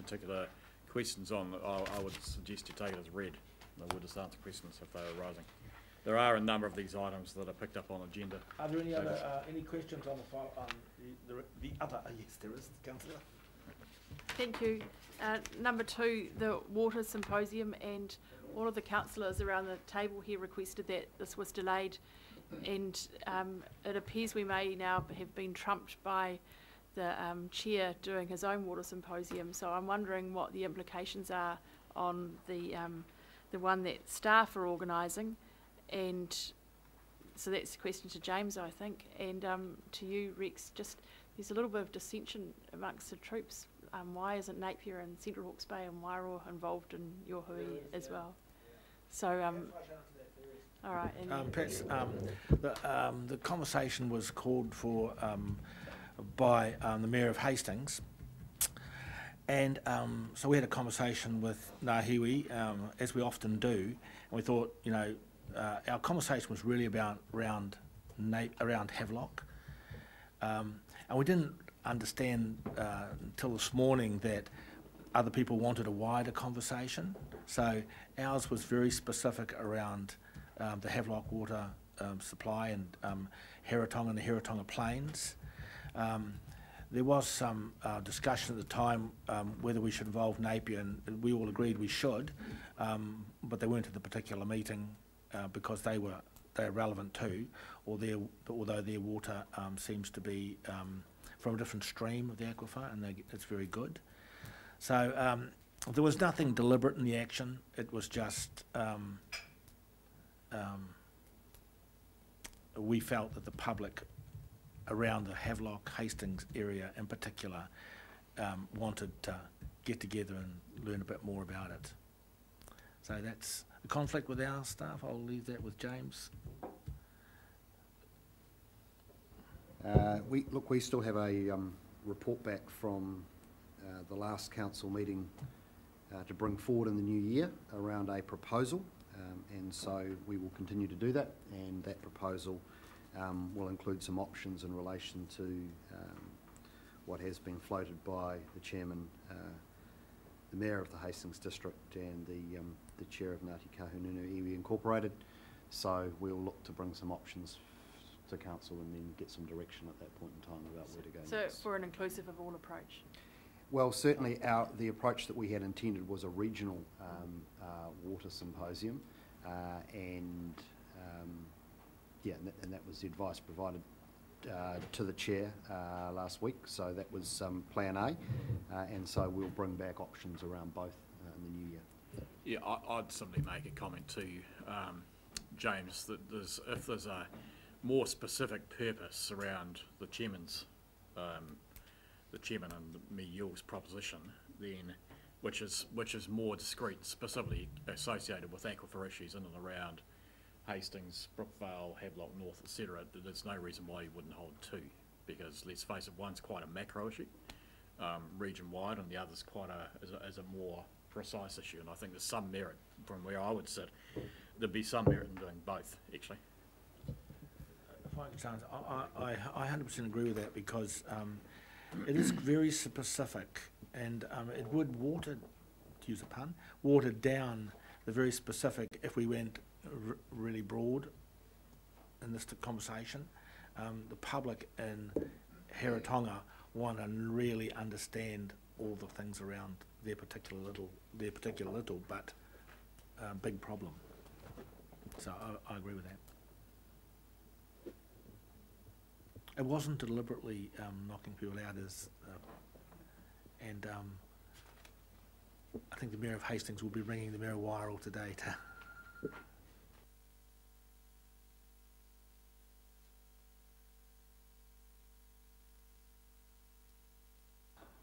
particular questions on, I would suggest you take it as read. They would just answer questions if they were arising. There are a number of these items that are picked up on agenda. Are there any other any questions on the file on the other? Yes, there is, Councillor. Thank you. Number 2, the water symposium, and all of the councillors around the table here requested that this was delayed, and it appears we may now have been trumped by the chair doing his own water symposium. So I'm wondering what the implications are on the one that staff are organising, and so that's a question to James, I think, and to you, Rex. Just there's a little bit of dissension amongst the troops. Why isn't Napier and Central Hawke's Bay and Wairoa involved in your hui as well? So all right. And perhaps the conversation was called for by the Mayor of Hastings, and so we had a conversation with Ngāhiwi, as we often do, and we thought, you know, our conversation was really about around Havelock, and we didn't understand until this morning that other people wanted a wider conversation. So ours was very specific around the Havelock water supply and Heratonga and the Heratonga Plains. There was some discussion at the time whether we should involve Napier, and we all agreed we should, but they weren't at the particular meeting because they're relevant too, although their water seems to be from a different stream of the aquifer, and it's very good. So there was nothing deliberate in the action. It was just we felt that the public around the Havelock, Hastings area in particular wanted to get together and learn a bit more about it. So that's a conflict with our staff. I'll leave that with James. We still have a report back from the last council meeting to bring forward in the new year around a proposal, and so we will continue to do that, and that proposal will include some options in relation to what has been floated by the chairman, the mayor of the Hastings district, and the chair of Ngāti Kahungunu Iwi Incorporated. So we'll look to bring some options to council and then get some direction at that point in time about where to go so next. for an inclusive of all approach? Well, certainly the approach that we had intended was a regional water symposium, and that was the advice provided to the chair last week. So that was Plan A, and so we'll bring back options around both in the new year. Yeah, I'd simply make a comment to James that if there's a more specific purpose around the chairman and me, Yule's proposition, then which is more discrete, specifically associated with aquifer issues in and around Hastings, Brookvale, Havelock North, etc. There's no reason why you wouldn't hold two, because let's face it, one's quite a macro issue, region wide, and the other's quite as a more precise issue. And I think there's some merit from where I would sit. There'd be some merit in doing both, actually. If I could chance, I 100% agree with that, because it is very specific, and it would water, to use a pun, water down the very specific if we went really broad in this conversation. The public in Heratonga want to really understand all the things around their particular little but big problem. So I agree with that. It wasn't deliberately knocking people out, and I think the Mayor of Hastings will be ringing the Mayor of Wairoa today to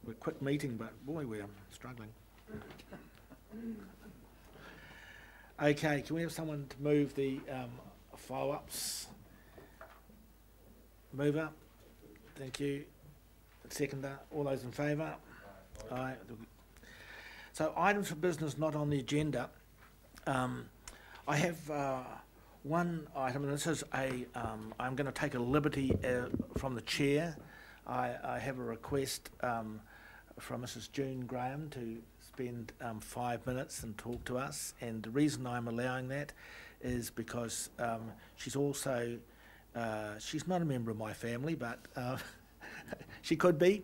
we're a quick meeting, but boy, we're struggling. Okay, can we have someone to move the follow-ups? Mover, thank you. Seconder, all those in favour? Aye. So items for business not on the agenda. I have one item, and this is I'm going to take a liberty from the chair. I have a request from Mrs. June Graham to spend 5 minutes and talk to us. And the reason I'm allowing that is because she's also, she's not a member of my family, but she could be,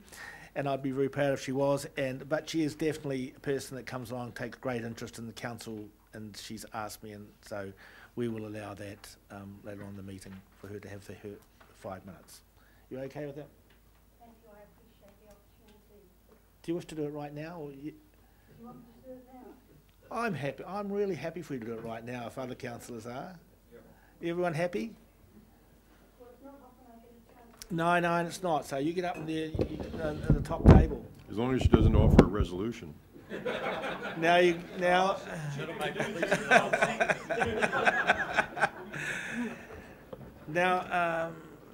and I'd be very proud if she was. But she is definitely a person that comes along, takes great interest in the council, and she's asked me, and so we will allow that later on in the meeting for her to have her 5 minutes. You okay with that? Thank you, I appreciate the opportunity. Do you wish to do it right now? Or You want me to do it now? I'm happy. I'm really happy for you to do it right now if other councillors are. Everyone happy? Well, it's not often I get a chance. No, it's not. So you get up in there, at the top table. As long as she doesn't offer a resolution. Now,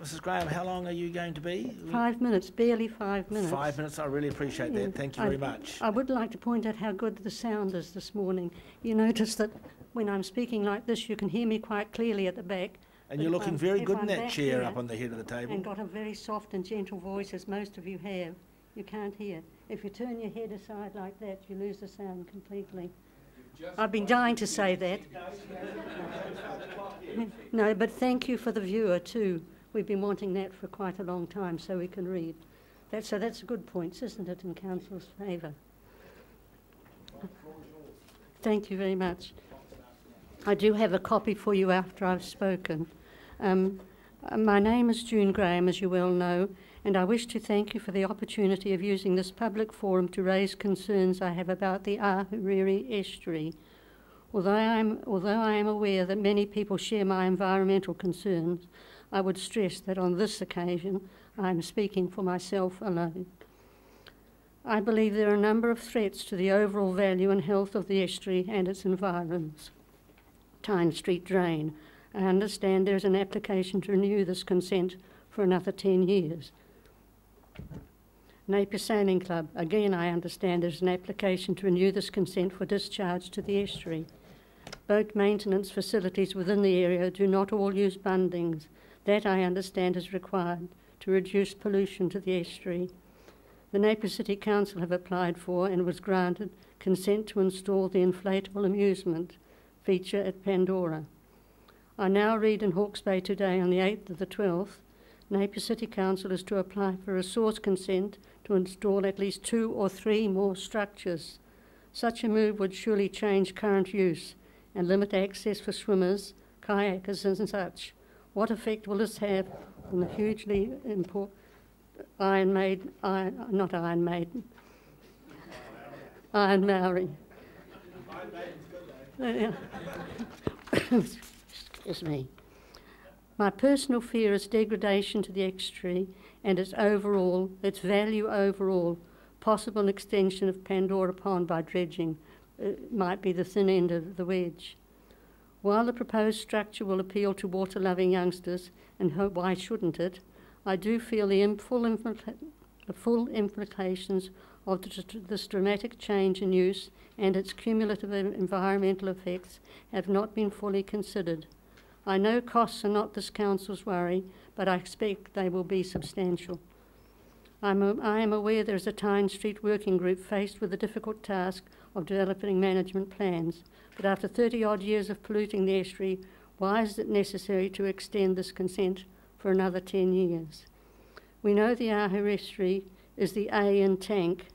Mrs. Graham, how long are you going to be? 5 minutes, barely 5 minutes. 5 minutes. I really appreciate that. Thank you very much. I would like to point out how good the sound is this morning. You notice that when I'm speaking like this, you can hear me quite clearly at the back. And you're looking very good in that chair up on the head of the table. And got a very soft and gentle voice, as most of you have. You can't hear. If you turn your head aside like that, you lose the sound completely. I've been dying to say that. No, but thank you for the viewer too. We've been wanting that for quite a long time, so we can read. So that's a good point, isn't it, in Council's favour? Thank you very much. I do have a copy for you after I've spoken. My name is June Graham, as you well know, and I wish to thank you for the opportunity of using this public forum to raise concerns I have about the Ahuriri estuary. Although I am aware that many people share my environmental concerns, I would stress that on this occasion I am speaking for myself alone. I believe there are a number of threats to the overall value and health of the estuary and its environs. Tyne Street Drain. I understand there is an application to renew this consent for another 10 years. Napier Sailing Club. Again, I understand there is an application to renew this consent for discharge to the estuary. Boat maintenance facilities within the area do not all use bundings. That, I understand, is required to reduce pollution to the estuary. The Napier City Council have applied for and was granted consent to install the inflatable amusement feature at Pandora. I now read in Hawke's Bay Today on the 8th of the 12th, Napier City Council is to apply for resource consent to install at least 2 or 3 more structures. Such a move would surely change current use and limit access for swimmers, kayakers and such. What effect will this have on the hugely important Iron Maori? Excuse me. My personal fear is degradation to the estuary and its value overall, possible extension of Pandora Pond by dredging might be the thin end of the wedge. While the proposed structure will appeal to water-loving youngsters, and why shouldn't it, I do feel the full implications of this dramatic change in use and its cumulative environmental effects have not been fully considered. I know costs are not this council's worry, but I expect they will be substantial. I am aware there is a Tyne Street working group faced with the difficult task of developing management plans, but after 30-odd years of polluting the estuary, why is it necessary to extend this consent for another 10 years? We know the Ahuriri estuary is the A in tank.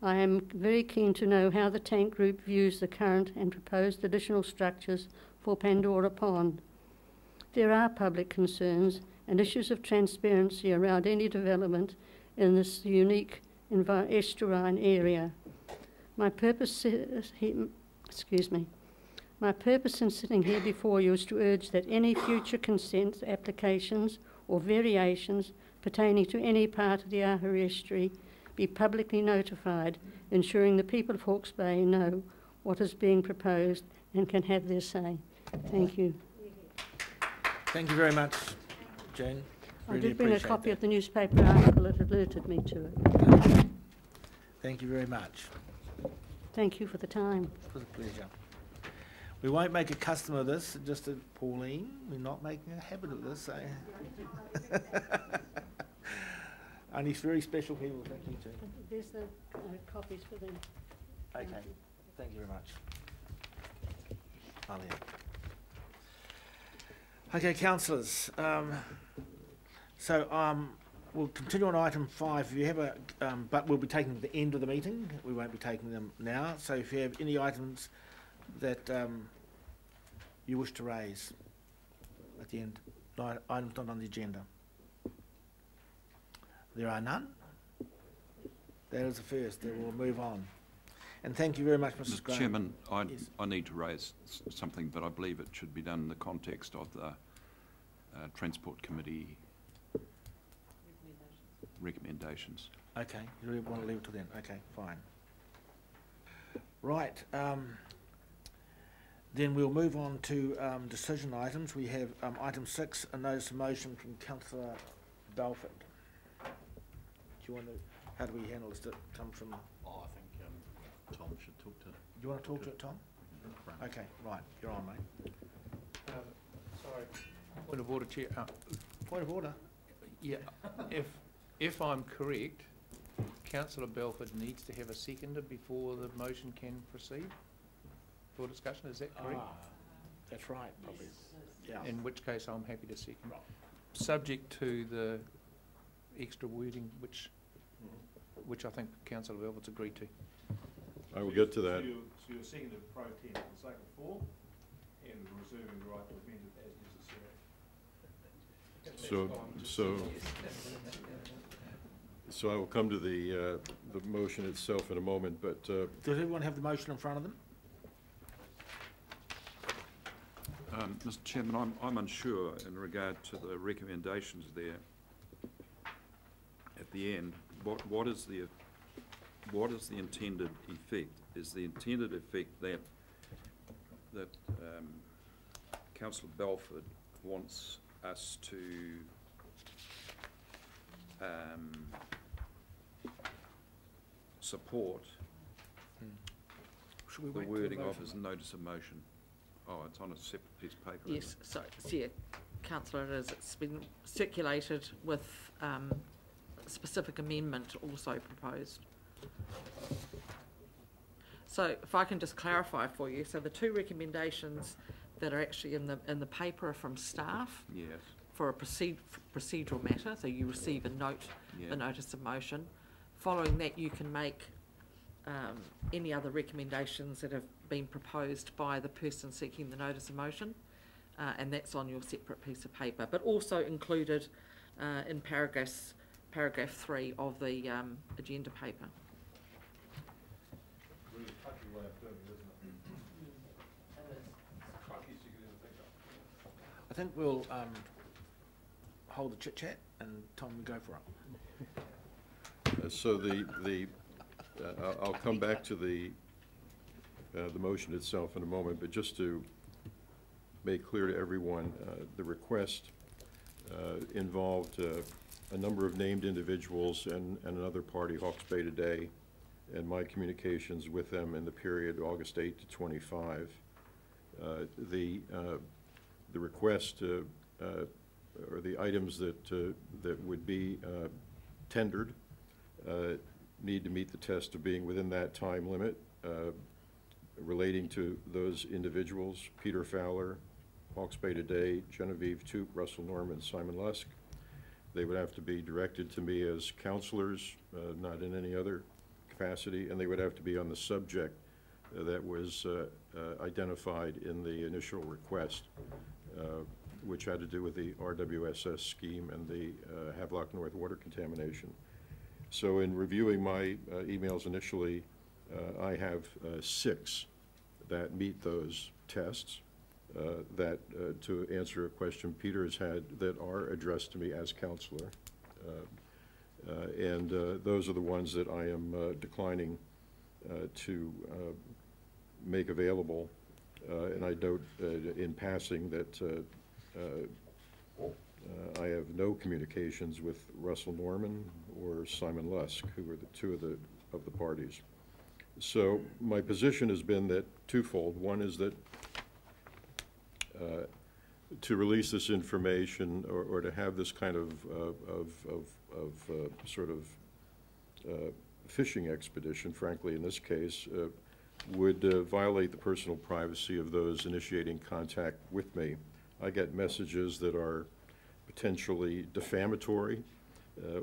I am very keen to know how the tank group views the current and proposed additional structures for Pandora Pond. There are public concerns and issues of transparency around any development in this unique estuarine area. My purpose in sitting here before you is to urge that any future consent applications or variations pertaining to any part of the Ahuriri estuary be publicly notified, ensuring the people of Hawke's Bay know what is being proposed and can have their say. Thank you. Thank you very much, Jane. I did bring a copy of the newspaper article that alerted me to it. Thank you very much. Thank you for the time. It was a pleasure. We won't make a custom of this, just to Pauline. We're not making a habit of this. Only very special people, thank you too. There's the copies for them. Okay, thank you very much. Alia. Okay, councillors, we'll continue on item 5. If you have a, but we'll be taking them at the end of the meeting. We won't be taking them now. So if you have any items that you wish to raise at the end, items not on the agenda. There are none. That is the first. Then we'll move on. And thank you very much, Mrs. Graham. Chairman, Yes. I need to raise something, but I believe it should be done in the context of the Transport Committee recommendations. Okay, you really want to leave it to then? Okay, fine. Right, then we'll move on to decision items. We have item 6, a notice of motion from Councillor Belford. Do you want to, how do we handle this? Does it come from? Oh, I think Tom should talk to. Do you want to talk to it, Tom? Right. Okay, right, you're on, mate. Sorry, point of order, Chair. Point of order. Yeah, if I'm correct, Councillor Belford needs to have a seconder before the motion can proceed for discussion. Is that correct? That's right, probably. Yeah. In which case, I'm happy to second. Subject to the extra wording, which I think Councillor Belford's agreed to. I will get to that. So you're seeking the pro tem for the sake of form and reserving the right to amend it as necessary. So I will come to the motion itself in a moment, but Does everyone have the motion in front of them? Mr. Chairman, I'm unsure in regard to the recommendations there at the end. What is the intended effect? Is the intended effect that Councillor Belford wants us to support the wording of his notice of motion? Oh, it's on a separate piece of paper. Yes, so yeah, Councillor, it is. It's been circulated with specific amendment also proposed. So if I can just clarify for you, so the two recommendations that are actually in the paper are from staff. Yes. For a procedural matter, so you receive a note, Yeah. a notice of motion. Following that, you can make any other recommendations that have been proposed by the person seeking the notice of motion, and that's on your separate piece of paper, but also included in paragraph 3 of the agenda paper. Really touchy way of doing it, isn't it? Touchiest you could ever think of. I think we'll hold the chit chat and Tom will go for it. so I'll come back to the motion itself in a moment, but just to make clear to everyone, the request involved a number of named individuals and another party, Hawke's Bay Today, and my communications with them in the period August 8 to 25. The request or the items that would be tendered need to meet the test of being within that time limit relating to those individuals: Peter Fowler, Hawke's Bay Today, Genevieve Toop, Russell Norman, Simon Lusk. They would have to be directed to me as councillors, not in any other capacity, and they would have to be on the subject that was identified in the initial request, which had to do with the RWSS scheme and the Havelock North water contamination. So in reviewing my emails initially, I have 6 that meet those tests. That, to answer a question Peter has had, that are addressed to me as councillor. And those are the ones that I am declining to make available. And I note in passing that I have no communications with Russell Norman or Simon Lusk, who are the two of the parties. So my position has been that twofold. One is that to release this information or to have this kind of sort of fishing expedition, frankly, in this case, would violate the personal privacy of those initiating contact with me. I get messages that are potentially defamatory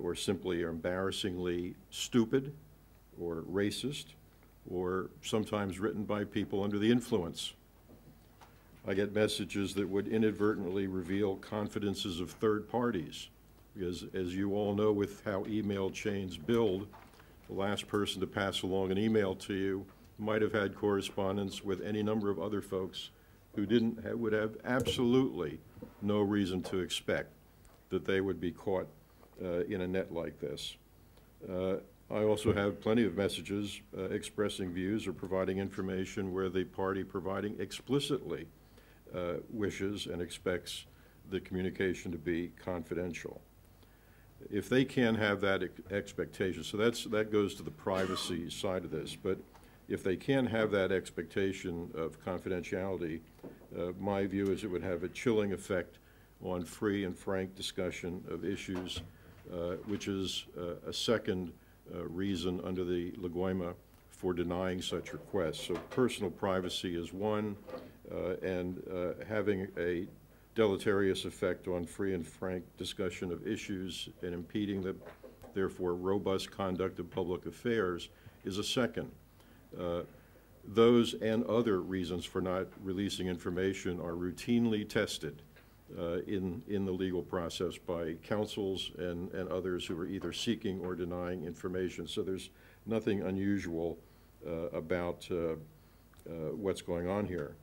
or simply embarrassingly stupid or racist, or sometimes written by people under the influence. I get messages that would inadvertently reveal confidences of third parties, because as you all know with how email chains build, the last person to pass along an email to you might have had correspondence with any number of other folks who would have absolutely no reason to expect that they would be caught in a net like this. I also have plenty of messages expressing views or providing information where the party providing explicitly wishes and expects the communication to be confidential. If they can have that expectation, so that goes to the privacy side of this, but if they can have that expectation of confidentiality, my view is it would have a chilling effect on free and frank discussion of issues, which is a second reason under the LGOIMA for denying such requests. So personal privacy is one, and having a deleterious effect on free and frank discussion of issues and impeding the, therefore, robust conduct of public affairs is a second. Those and other reasons for not releasing information are routinely tested in the legal process by counsels and others who are either seeking or denying information. So there's nothing unusual about what's going on here.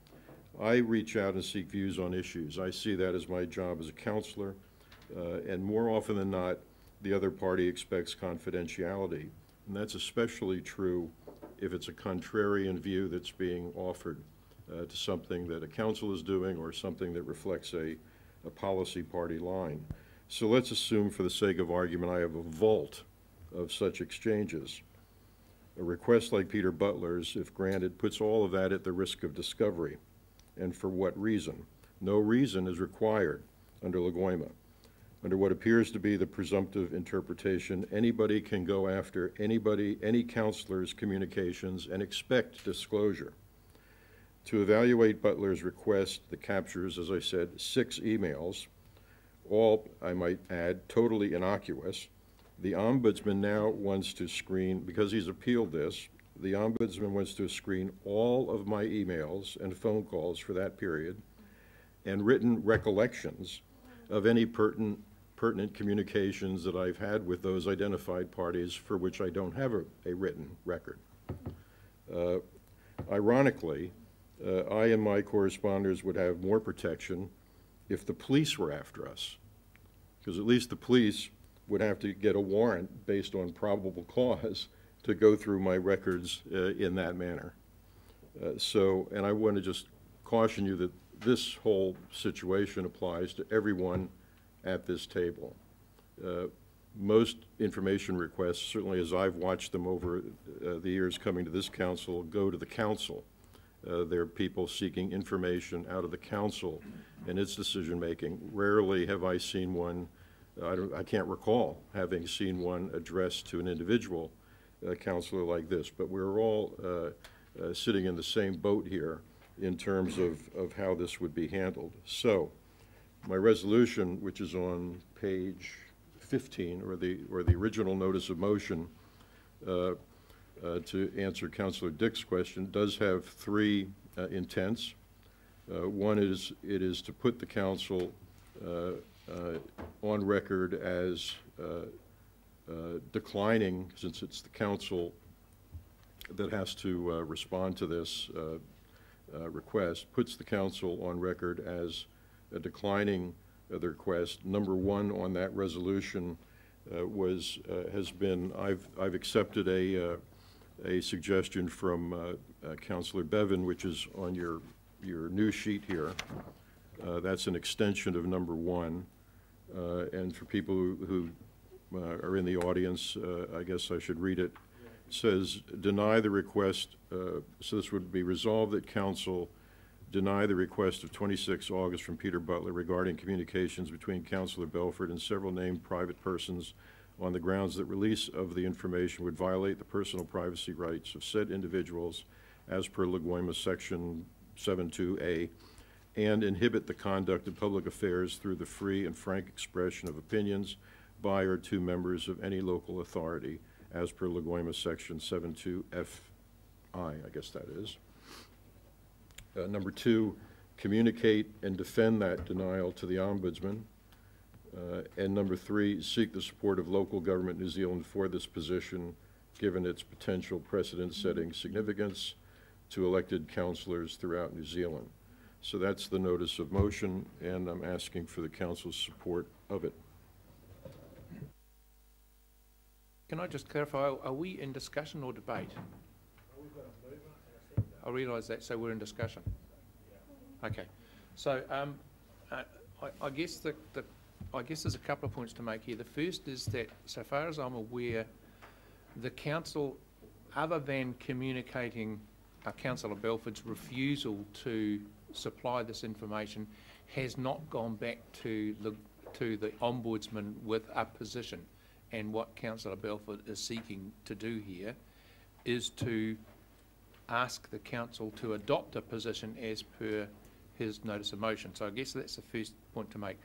I reach out and seek views on issues. I see that as my job as a counselor, and more often than not, the other party expects confidentiality, and that's especially true if it's a contrarian view that's being offered to something that a council is doing or something that reflects a policy party line. So let's assume, for the sake of argument, I have a vault of such exchanges. A request like Peter Butler's, if granted, puts all of that at the risk of discovery. And for what reason? No reason is required under LGOIMA. Under what appears to be the presumptive interpretation, anybody can go after any counselor's communications and expect disclosure. To evaluate Butler's request that captures, as I said, 6 emails, all, I might add, totally innocuous, the Ombudsman now wants to screen, because he's appealed this, the Ombudsman wants to screen all of my emails and phone calls for that period and written recollections of any pertinent communications that I've had with those identified parties for which I don't have a written record. Ironically, I and my corresponders would have more protection if the police were after us, because at least the police would have to get a warrant based on probable cause to go through my records in that manner. And I want to just caution you that this whole situation applies to everyone at this table. Most information requests, certainly as I've watched them over the years coming to this council, go to the council. There are people seeking information out of the council and its decision-making. Rarely have I seen one, I can't recall having seen one addressed to an individual counselor like this, but we're all sitting in the same boat here in terms of how this would be handled. So, my resolution, which is on page 15, or the original notice of motion, to answer Councillor Dick's question, does have 3 intents. One is it is to put the council on record as declining, since it's the council that has to respond to this request, puts the council on record as declining the request. Number 1 on that resolution has been, I've accepted a suggestion from Councillor Bevan, which is on your new sheet here. That's an extension of number 1. And for people who are in the audience, I guess I should read it. It says, deny the request, so this would be resolved that council deny the request of 26 August from Peter Butler regarding communications between Councillor Belford and several named private persons on the grounds that release of the information would violate the personal privacy rights of said individuals as per LGOIMA Section 72A, and inhibit the conduct of public affairs through the free and frank expression of opinions by or to members of any local authority as per LGOIMA Section 72FI, I guess that is. Number 2, communicate and defend that denial to the Ombudsman. And number 3, seek the support of local government New Zealand for this position, given its potential precedent-setting significance to elected councillors throughout New Zealand. So that's the notice of motion, and I'm asking for the council's support of it. Can I just clarify, are we in discussion or debate? I realise that, so we're in discussion. Okay, so I guess there's a couple of points to make here. The first is that, so far as I'm aware, the council, other than communicating Councillor Belford's refusal to supply this information, has not gone back to the Ombudsman with a position. And what Councillor Belford is seeking to do here is to ask the council to adopt a position as per his notice of motion. So I guess that's the first point to make.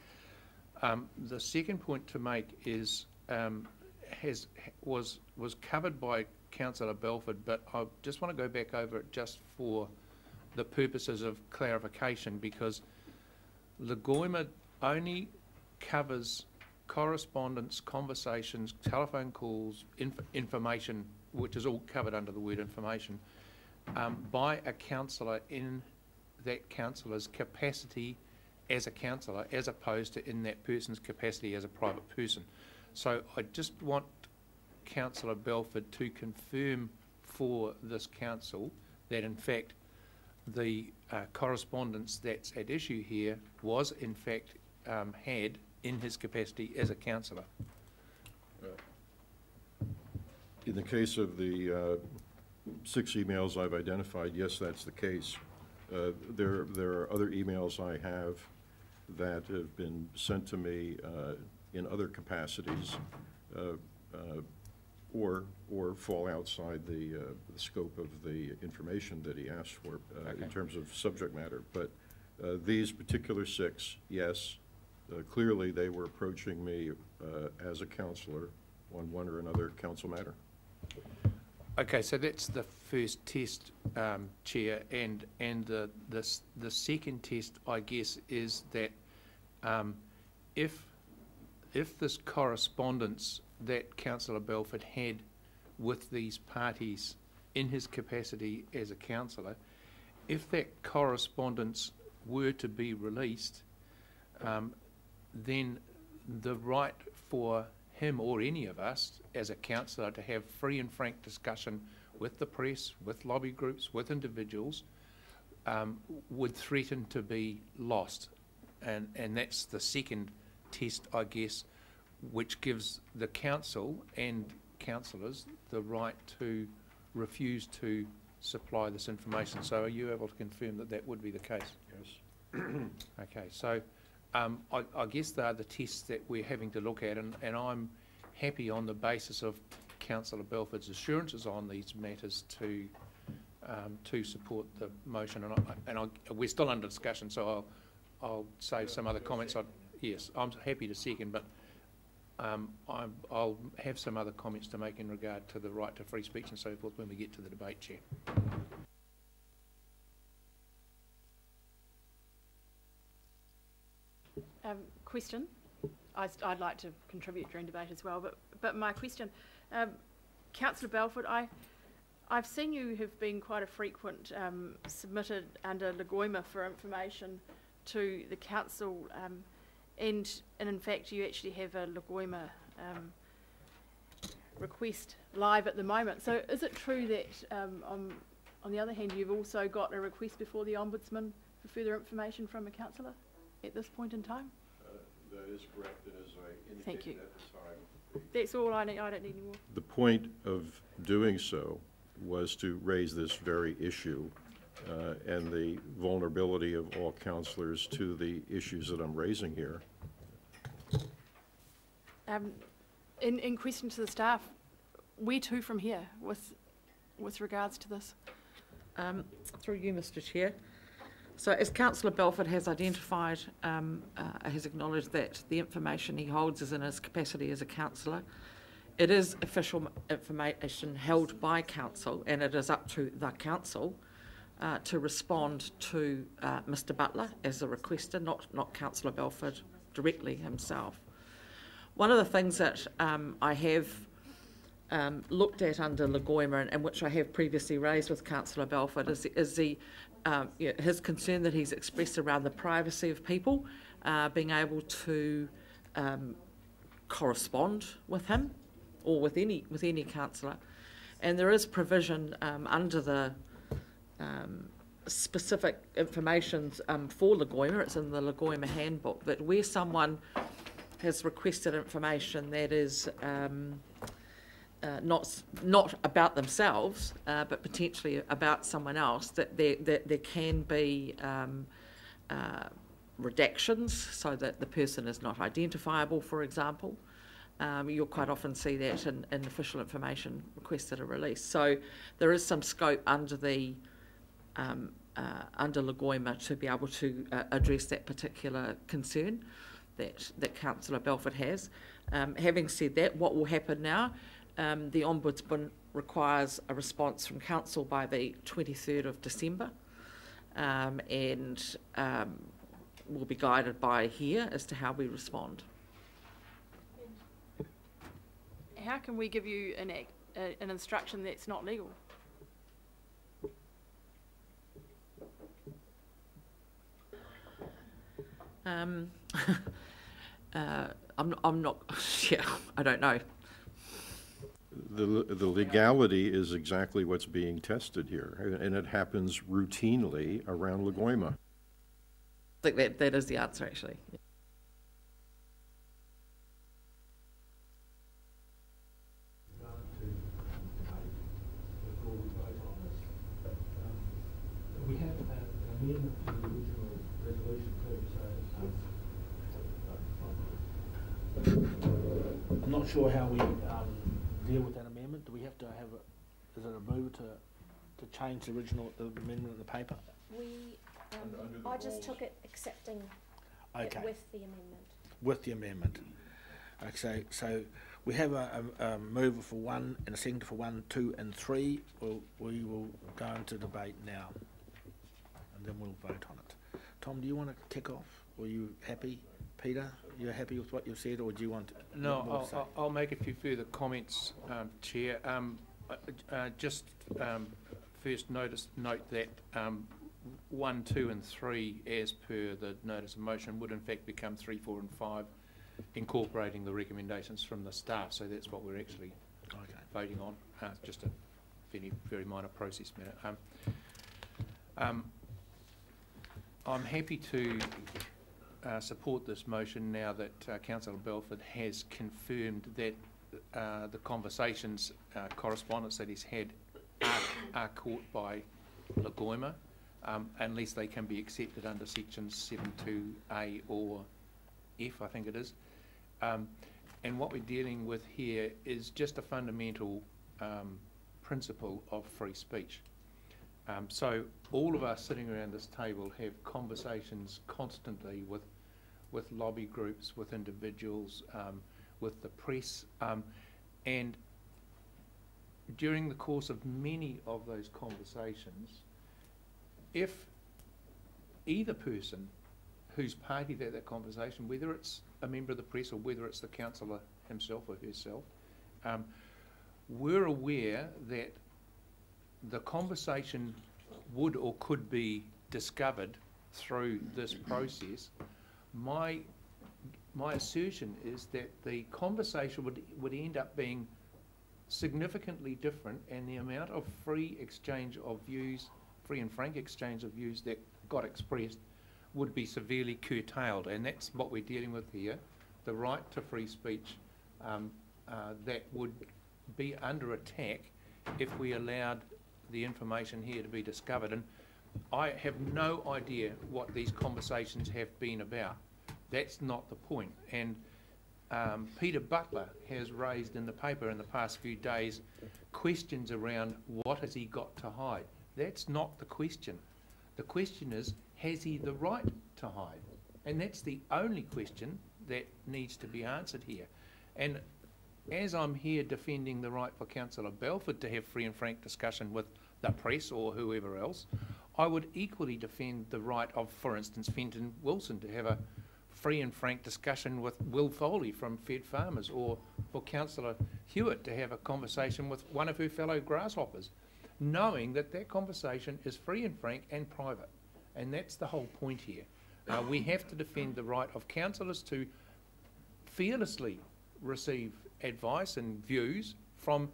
The second point to make is was covered by Councillor Belford, but I just want to go back over it just for the purposes of clarification, because LGOIMA only covers correspondence, conversations, telephone calls, information, which is all covered under the word information, by a councillor in that councillor's capacity as a councillor, as opposed to in that person's capacity as a private person. So I just want Councillor Belford to confirm for this council that in fact the correspondence that's at issue here was in fact had in his capacity as a councillor. In the case of the 6 emails I've identified, yes, that's the case. There are other emails I have that have been sent to me in other capacities or fall outside the scope of the information that he asked for Okay. in terms of subject matter. But these particular 6, yes, clearly they were approaching me as a councillor on one or another council matter. Okay, so that's the first test, Chair, and the second test, I guess, is that if this correspondence that Councillor Belford had with these parties in his capacity as a councillor, if that correspondence were to be released, then the right for him or any of us as a councillor to have free and frank discussion with the press, with lobby groups, with individuals, would threaten to be lost. And that's the second test, I guess, which gives the council and councillors the right to refuse to supply this information. So are you able to confirm that that would be the case? Yes. Okay, so I guess they are the tests that we're having to look at, and I'm happy on the basis of Councillor Belford's assurances on these matters to support the motion, and we're still under discussion, so I'll save some other comments. Yes, I'm happy to second, but I'll have some other comments to make in regard to the right to free speech and so forth when we get to the debate, Chair. Question. I'd like to contribute during debate as well, but my question, Councillor Belford, I've seen you have been quite a frequent submitted under LGOIMA for information to the council, and in fact you actually have a LGOIMA request live at the moment. So is it true that on the other hand you've also got a request before the Ombudsman for further information from a councillor at this point in time? That is correct, and as I indicated at the time. That's all I need. I don't need any more. The point of doing so was to raise this very issue and the vulnerability of all councillors to the issues that I'm raising here. In question to the staff, where to from here with regards to this? Through you, Mr. Chair. So as Councillor Belford has identified, has acknowledged that the information he holds is in his capacity as a councillor. It is official information held by council, and it is up to the council to respond to Mr. Butler as a requester, not Councillor Belford directly himself. One of the things that I have looked at under LGOIMA, and which I have previously raised with Councillor Belford, is his concern that he's expressed around the privacy of people being able to correspond with him or with any councillor, and there is provision under the specific information for LGOIMA. It's in the LGOIMA handbook, that where someone has requested information that is not about themselves, but potentially about someone else, that there can be redactions so that the person is not identifiable, for example. You'll quite often see that in official information requests that are released. So there is some scope under the under LGOIMA to be able to address that particular concern that Councillor Belford has. Having said that, what will happen now? The Ombudsman requires a response from Council by the 23rd of December, and will be guided by here as to how we respond. How can we give you an instruction that's not legal? I'm not. Yeah, I don't know. The legality is exactly what's being tested here, and it happens routinely around LGOIMA. I think that is the answer, actually. We have an amendment to the original resolution too, so I'm not sure how we deal with that amendment. Do we have to have is it a move to change the original amendment in the paper? I just took it accepting it with the amendment. With the amendment. Okay, so we have a mover for 1 and a second for 1, 2 and 3. We will go into debate now, and then we'll vote on it. Tom, do you want to kick off? Or are you happy? Peter, you're happy with what you've said, or do you want more to say? I'll make a few further comments, Chair. First note that 1, 2 and 3, as per the notice of motion, would in fact become 3, 4 and 5, incorporating the recommendations from the staff. So that's what we're actually voting on. Just a very minor process matter. I'm happy to support this motion now that Councillor Belford has confirmed that the conversations, correspondence that he's had are caught by LGOIMA, unless they can be accepted under sections 7.2a or F, I think it is. And what we're dealing with here is just a fundamental principle of free speech. So all of us sitting around this table have conversations constantly with lobby groups, with individuals, with the press, and during the course of many of those conversations, if either person who's party to that conversation, whether it's a member of the press or whether it's the councillor himself or herself, we're aware that the conversation would or could be discovered through this process, my assertion is that the conversation would end up being significantly different, and the amount of free exchange of views, free and frank exchange of views that got expressed would be severely curtailed. And that's what we're dealing with here, the right to free speech that would be under attack if we allowed the information here to be discovered. And I have no idea what these conversations have been about. That's not the point. And Peter Butler has raised in the paper in the past few days questions around what has he got to hide. That's not the question. The question is, has he the right to hide? And that's the only question that needs to be answered here. And as I'm here defending the right for Councillor Belford to have free and frank discussion with the press or whoever else, I would equally defend the right of, for instance, Fenton Wilson to have a free and frank discussion with Will Foley from Fed Farmers, or for Councillor Hewitt to have a conversation with one of her fellow grasshoppers, knowing that that conversation is free and frank and private. And that's the whole point here. We have to defend the right of councillors to fearlessly receive advice and views from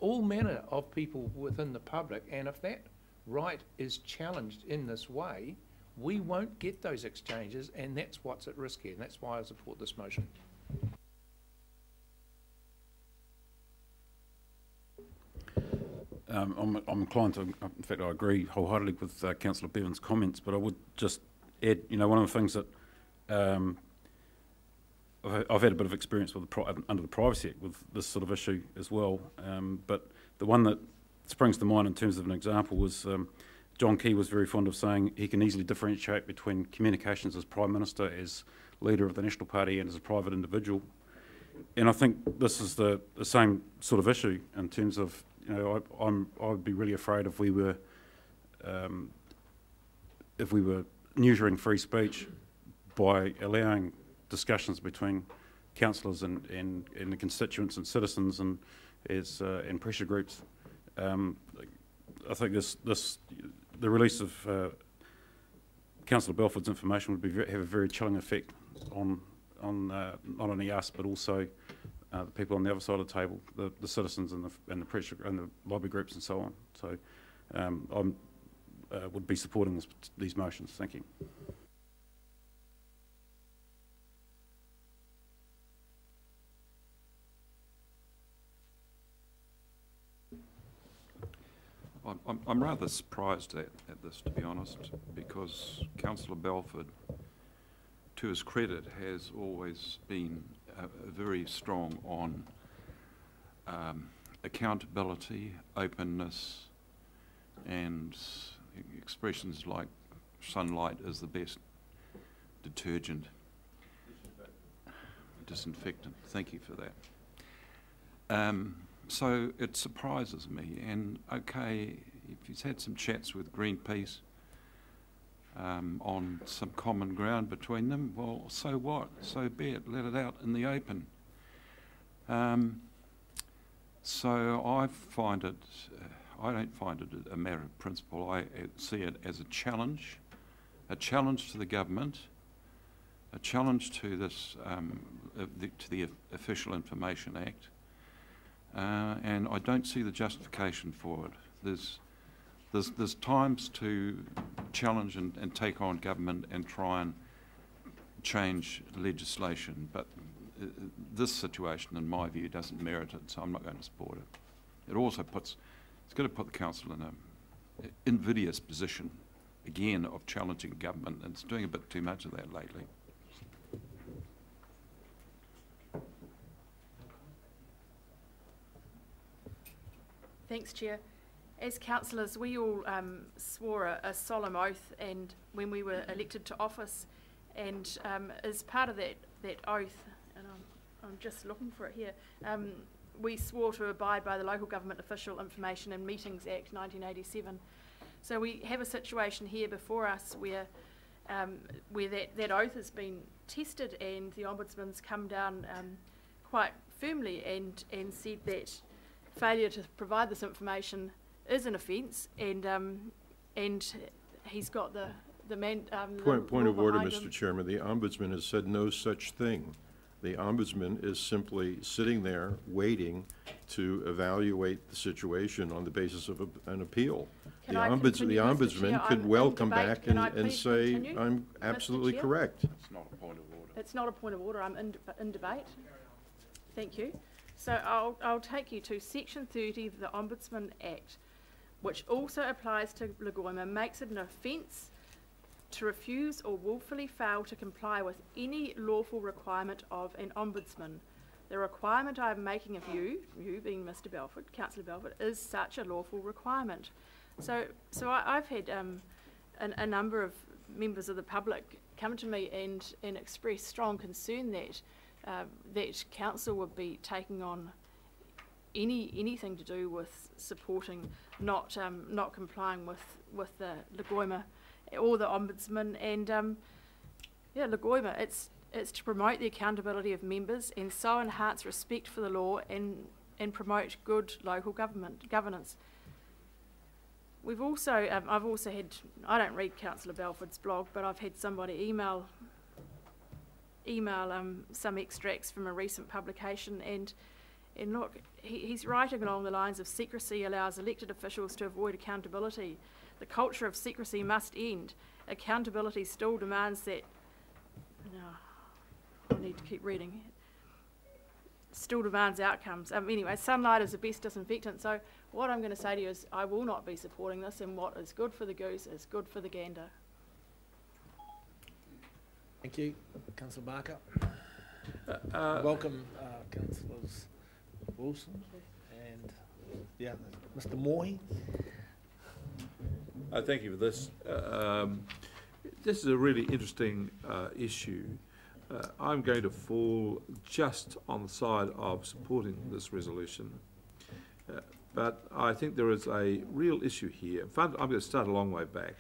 all manner of people within the public, and if that right is challenged in this way, we won't get those exchanges, and that's what's at risk here, and that's why I support this motion. I'm inclined to, in fact I agree wholeheartedly with Councillor Bevan's comments, but I would just add, you know, one of the things that I've had a bit of experience with under the Privacy Act with this sort of issue as well, but the one that springs to mind in terms of an example was John Key was very fond of saying he can easily differentiate between communications as Prime Minister, as leader of the National Party, and as a private individual. And I think this is the same sort of issue in terms of, you know, I would be really afraid if we were neutering free speech by allowing discussions between councillors and the constituents and citizens and pressure groups. I think the release of Councillor Belford's information would have a very chilling effect on not only us but also the people on the other side of the table, the citizens and the pressure and the lobby groups and so on. So I would be supporting these motions. Thank you. I'm rather surprised at this, to be honest, because Councillor Belford, to his credit, has always been very strong on accountability, openness, and expressions like sunlight is the best detergent, disinfectant. Thank you for that. So it surprises me, and okay, if he's had some chats with Greenpeace on some common ground between them, well, so what? So be it. Let it out in the open. So I find it, I don't find it a matter of principle. I see it as a challenge to the government, a challenge to this, to the Official Information Act. And I don't see the justification for it. There's times to challenge and take on government and try and change legislation, but this situation, in my view, doesn't merit it, so I'm not going to support it. It also it's going to put the council in an invidious position, again, of challenging government, and it's doing a bit too much of that lately. Thanks, Chair. As councillors, we all swore a solemn oath, and when we were elected to office, and as part of that oath, and I'm just looking for it here, we swore to abide by the Local Government Official Information and Meetings Act 1987. So we have a situation here before us where that oath has been tested, and the Ombudsman's come down quite firmly and said that failure to provide this information is an offence, and he's got the point of order, Mr. Chairman. The Ombudsman has said no such thing. The Ombudsman is simply sitting there waiting to evaluate the situation on the basis of an appeal. The Ombudsman could well come back and say, continue? I'm absolutely correct. It's not a point of order. It's not a point of order. I'm in debate. Thank you. So I'll take you to Section 30 of the Ombudsman Act, which also applies to LGOIMA, makes it an offence to refuse or willfully fail to comply with any lawful requirement of an ombudsman. The requirement I am making of you being Mr. Belford, Councillor Belford, is such a lawful requirement. So I've had a number of members of the public come to me and express strong concern that that council would be taking on anything to do with supporting not complying with the LGOIMA or the ombudsman, and LGOIMA, it's to promote the accountability of members and so enhance respect for the law and promote good local governance. We've also I've also had, I don't read Councillor Belford's blog, but I've had somebody email some extracts from a recent publication, and look, he's writing along the lines of secrecy allows elected officials to avoid accountability. The culture of secrecy must end. Accountability still demands that. No, I need to keep reading. Still demands outcomes. Anyway, sunlight is the best disinfectant. So what I'm going to say to you is I will not be supporting this, and what is good for the goose is good for the gander. Thank you, Councillor Barker. Welcome, Councillors Wilson and Mr. Moy. Thank you for this. This is a really interesting issue. I'm going to fall just on the side of supporting this resolution, but I think there is a real issue here. I'm going to start a long way back.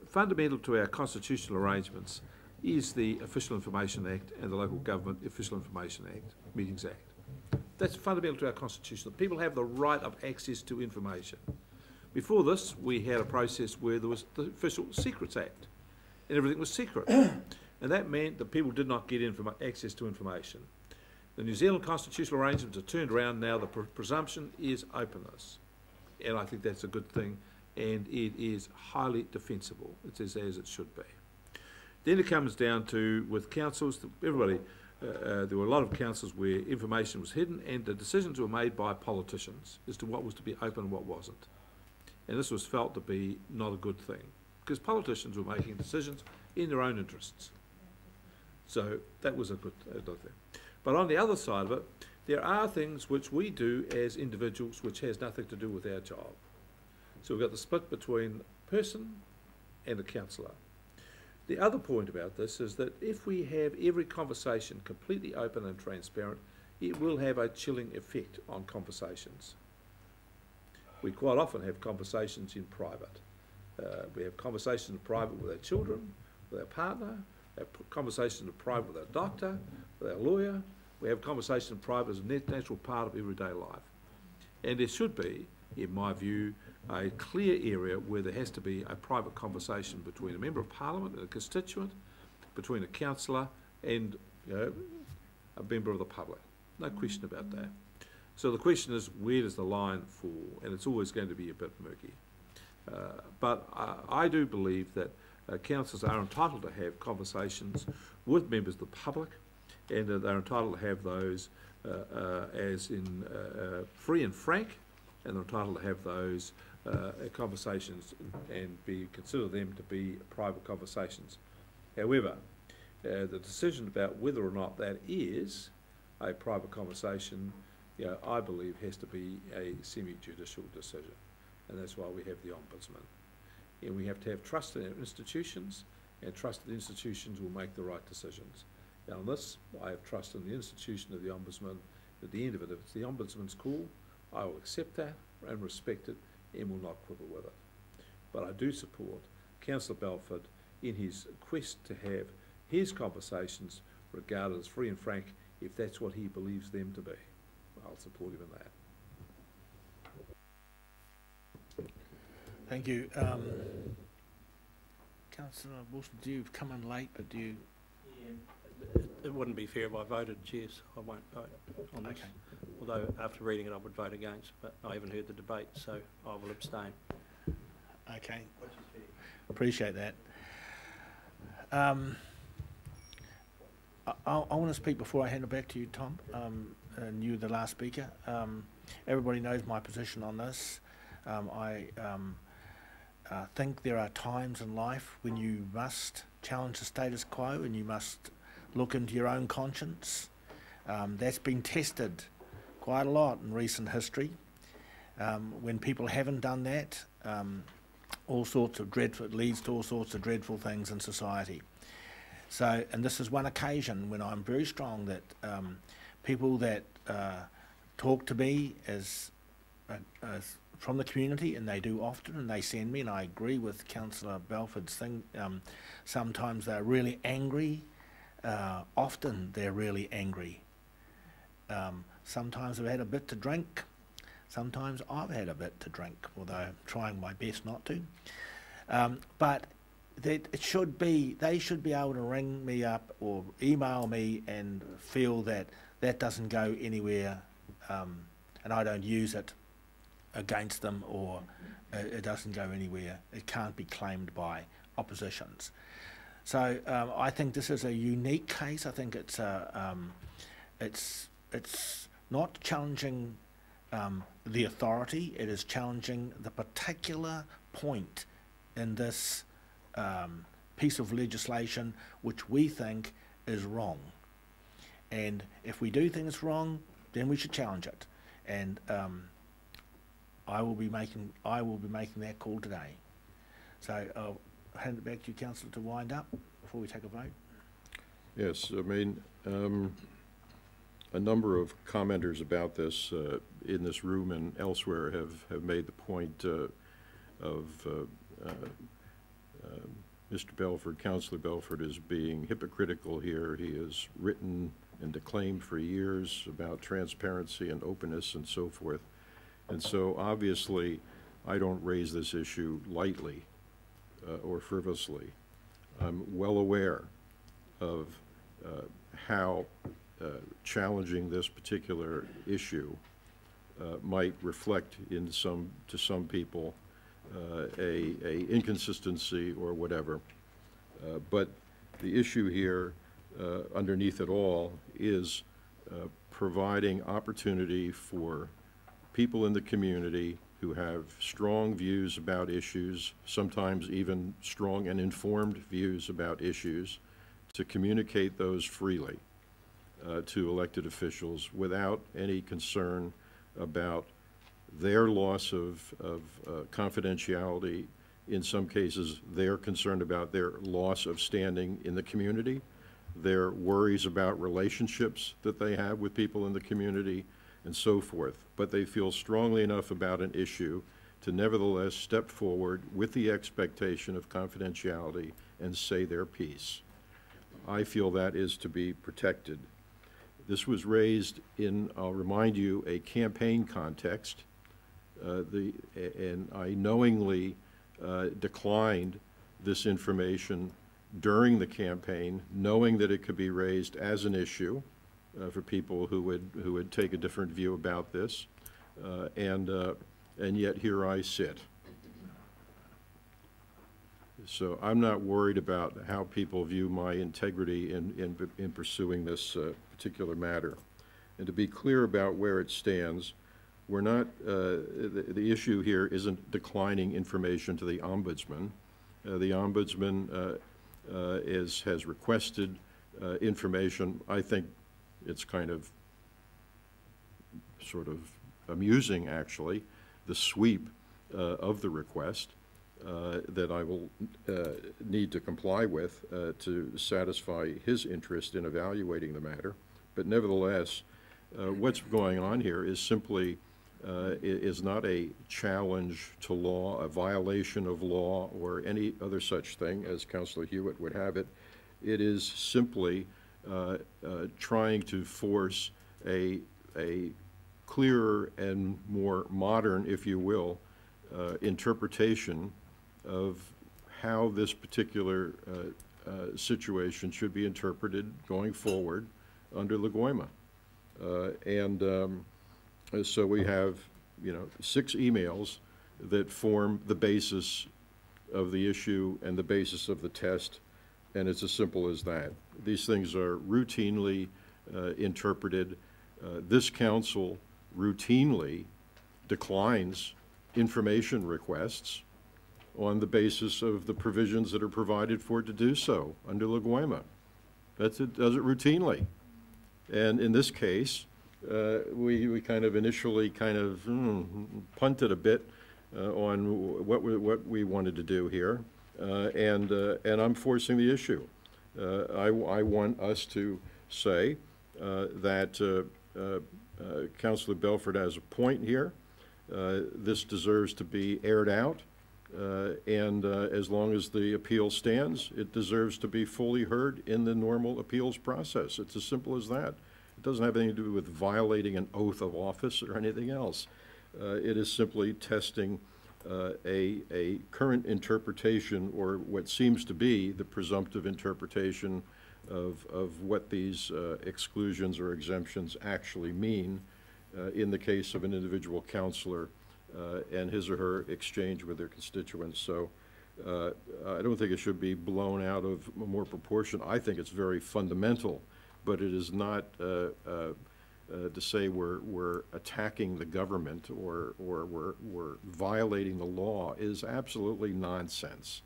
Fundamental to our constitutional arrangements is the Official Information Act and the Local Government Official Information Act, Meetings Act. That's fundamental to our constitution. People have the right of access to information. Before this, we had a process where there was the Official Secrets Act, and everything was secret. And that meant that people did not get access to information. The New Zealand constitutional arrangements are turned around now. The presumption is openness. And I think that's a good thing, and it is highly defensible. It is as it should be. Then it comes down to, with councils, everybody, there were a lot of councils where information was hidden, and the decisions were made by politicians as to what was to be open and what wasn't. And this was felt to be not a good thing, because politicians were making decisions in their own interests. So that was a good thing. But on the other side of it, there are things which we do as individuals which has nothing to do with our job. So we've got the split between person and a councillor. The other point about this is that if we have every conversation completely open and transparent, it will have a chilling effect on conversations. We quite often have conversations in private. We have conversations in private with our children, with our partner, have conversations in private with our doctor, with our lawyer. We have conversations in private as a natural part of everyday life. And there should be, in my view, a clear area where there has to be a private conversation between a member of parliament and a constituent, between a councillor and a member of the public. No question about that. So the question is, where does the line fall? And it's always going to be a bit murky. But I do believe that councillors are entitled to have conversations with members of the public, and they're entitled to have those as in free and frank, and they're entitled to have those conversations and consider them to be private conversations. However, the decision about whether or not that is a private conversation, I believe has to be a semi-judicial decision, and that's why we have the Ombudsman. And we have to have trust in our institutions, and trusted institutions will make the right decisions. Now on this, I have trust in the institution of the Ombudsman. At the end of it, if it's the Ombudsman's call, I will accept that and respect it and will not quibble with it. But I do support Councillor Belford in his quest to have his conversations regarded as free and frank, if that's what he believes them to be. I'll support him in that. Thank you. Councillor Wilson, do you come in late, but do you... Yeah, it wouldn't be fair if I voted yes. I won't vote on this. Okay. Although after reading it I would vote against, but I haven't heard the debate, so I will abstain. Okay. Appreciate that. I want to speak before I hand it back to you, Tom, and you, the last speaker. Everybody knows my position on this. I think there are times in life when you must challenge the status quo and you must look into your own conscience. That's been tested quite a lot in recent history. When people haven't done that, it leads to all sorts of dreadful things in society. So, and this is one occasion when I'm very strong that people that talk to me as from the community, and they do often, and they send me, and I agree with Councillor Belford's thing, sometimes they're really angry, often they're really angry. Sometimes they've had a bit to drink, sometimes I've had a bit to drink, although I'm trying my best not to. But that they should be able to ring me up or email me and feel that that doesn't go anywhere, and I don't use it against them, or it doesn't go anywhere. It can't be claimed by oppositions. So I think this is a unique case. I think it's not challenging the authority. It is challenging the particular point in this piece of legislation which we think is wrong. And if we do things wrong, then we should challenge it. And I will be making that call today. So I'll hand it back to you, Councillor, to wind up before we take a vote. Yes, I mean, a number of commenters about this in this room and elsewhere have made the point of Mr. Belford, Councillor Belford, is being hypocritical here. He has written and declaimed for years about transparency and openness and so forth. And so obviously I don't raise this issue lightly or frivolously. I'm well aware of how challenging this particular issue might reflect to some people a inconsistency or whatever. But the issue here underneath it all is providing opportunity for people in the community who have strong views about issues, sometimes even strong and informed views about issues, to communicate those freely to elected officials without any concern about their loss of confidentiality. In some cases, they're concerned about their loss of standing in the community, their worries about relationships that they have with people in the community, and so forth. But they feel strongly enough about an issue to nevertheless step forward with the expectation of confidentiality and say their piece. I feel that is to be protected. This was raised in, I'll remind you, a campaign context. And I knowingly declined this information during the campaign, knowing that it could be raised as an issue for people who would take a different view about this, and yet here I sit. So I'm not worried about how people view my integrity in pursuing this particular matter. And to be clear about where it stands, we're not, the issue here isn't declining information to the Ombudsman. The Ombudsman has requested information. I think it's kind of sort of amusing, actually, the sweep of the request that I will need to comply with to satisfy his interest in evaluating the matter. But nevertheless, what's going on here is simply is not a challenge to law, a violation of law, or any other such thing, as Councillor Hewitt would have it. It is simply trying to force a clearer and more modern, if you will, interpretation of how this particular situation should be interpreted going forward under LGOIMA. So we have, 6 emails that form the basis of the issue and the basis of the test, and it's as simple as that. These things are routinely interpreted. This council routinely declines information requests on the basis of the provisions that are provided for it to do so under LGOIMA. Does it routinely. And in this case, we kind of initially punted a bit on what we wanted to do here, and I'm forcing the issue. I want us to say that Councillor Belford has a point here. This deserves to be aired out, and as long as the appeal stands, it deserves to be fully heard in the normal appeals process. It's as simple as that. It doesn't have anything to do with violating an oath of office or anything else. It is simply testing a current interpretation, or what seems to be the presumptive interpretation of what these exclusions or exemptions actually mean in the case of an individual councillor and his or her exchange with their constituents. So I don't think it should be blown out of more proportion. I think it's very fundamental, but it is not to say we're attacking the government or we're violating the law is absolutely nonsense.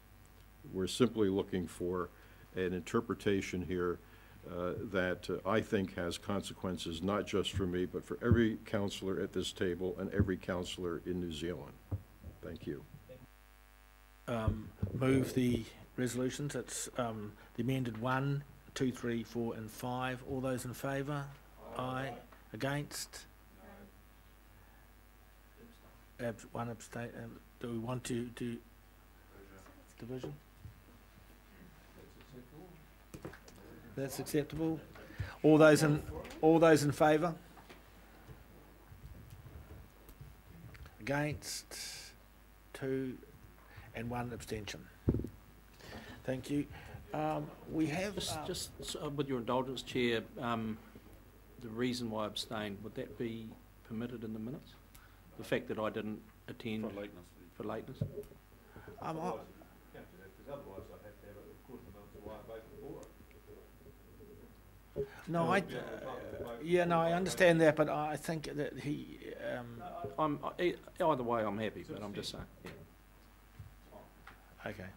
We're simply looking for an interpretation here that I think has consequences not just for me, but for every councillor at this table and every councillor in New Zealand. Thank you. Move the resolutions. It's the amended 1, 2, 3, 4 and 5. All those in favour? Aye. Against? One abstain. Do we want to do division? That's acceptable. All those in favour? Against? 2 and 1 abstention. Thank you. We have just with your indulgence, Chair. The reason why I abstained, would that be permitted in the minutes? The fact that I didn't attend for lateness. No, I understand that, but I think that he. Either way, I'm happy, but I'm just saying. Yeah. Okay.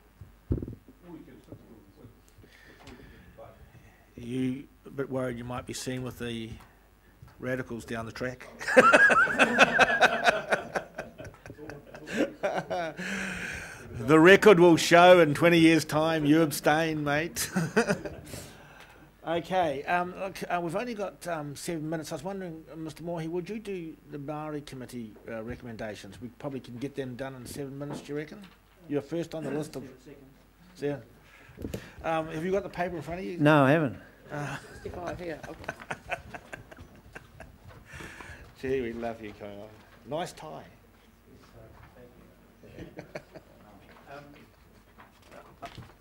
You a bit worried you might be seen with the radicals down the track? The record will show in 20 years' time you abstain, mate. Okay, look, we've only got 7 minutes. I was wondering, Mr. Mohi, would you do the Maori Committee recommendations? We probably can get them done in 7 minutes, do you reckon? You're first on the list of... Yeah. Have you got the paper in front of you? No, I haven't. 65 here. Okay. Gee, we love you, Kyle. Nice tie.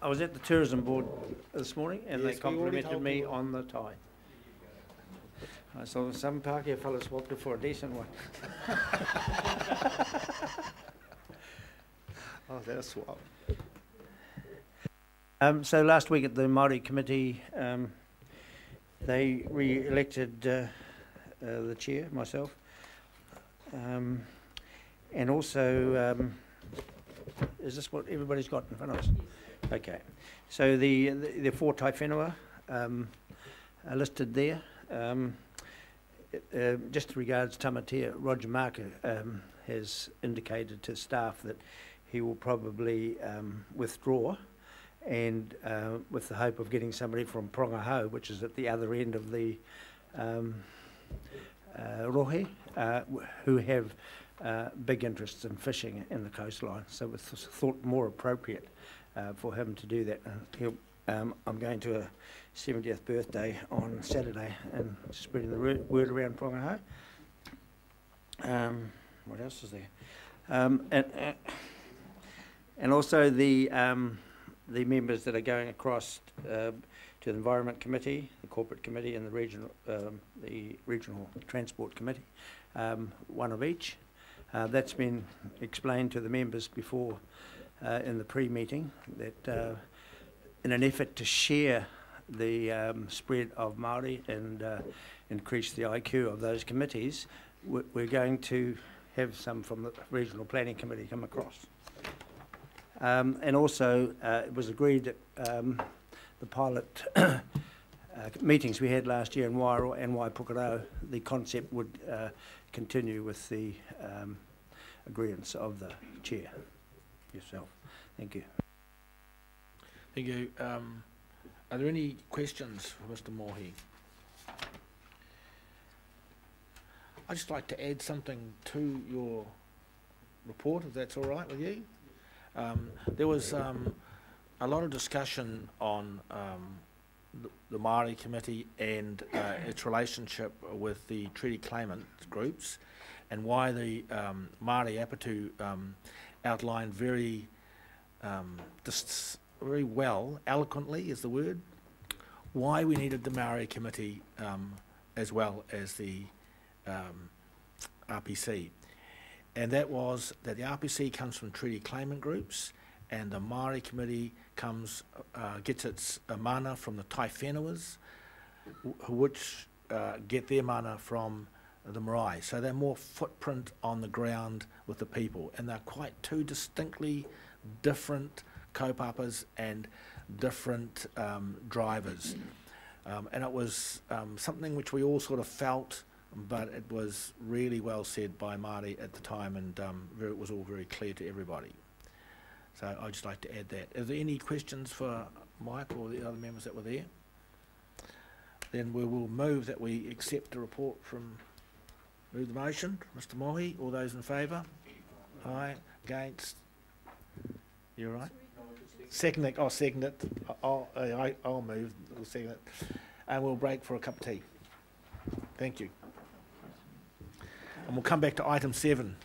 I was at the tourism board this morning and Yes, they complimented me on the tie. I saw some Pākehā fella swapped it for a decent one. Oh, that's swap. So last week at the Maori Committee, they re-elected the chair, myself, and also, is this what everybody's got in front of us? Okay, so the 4 tai whenua are listed there. Just regards Tamatea, Roger Marker has indicated to staff that he will probably withdraw, and with the hope of getting somebody from Prongahau, which is at the other end of the rohe, who have big interests in fishing in the coastline. So it was thought more appropriate for him to do that. I'm going to a 70th birthday on Saturday and spreading the word around Prongahau. What else is there? And also the members that are going across to the Environment Committee, the Corporate Committee, and the Regional Transport Committee, one of each. That's been explained to the members before in the pre-meeting that in an effort to share the spread of Māori and increase the IQ of those committees, we're going to have some from the Regional Planning Committee come across. And also, it was agreed that the pilot meetings we had last year in Wairua and Waipukurau, the concept would continue with the agreements of the chair, yourself. Thank you. Thank you. Are there any questions for Mr. Mohi? I'd just like to add something to your report, if that's all right with you. There was a lot of discussion on the Maori Committee and its relationship with the treaty claimant groups, and why the Maori Apatu outlined very well, eloquently is the word, why we needed the Maori Committee as well as the RPC. And that was that the RPC comes from treaty claimant groups, and the Maori Committee gets its mana from the Tai Whenuas, which get their mana from the marae. So they're more footprint on the ground with the people, and they're quite two distinctly different kaupapas and different drivers. And it was something which we all sort of felt, but it was really well said by Māori at the time, and it was all very clear to everybody. So I'd just like to add that. Are there any questions for Mike or the other members that were there? Then we will move that we accept the report from, move the motion, Mr. Mohi. All those in favour? Aye. Against? You all right? Second it. I'll second it. I'll move. I'll second it. And we'll break for a cup of tea. Thank you. And we'll come back to item 7.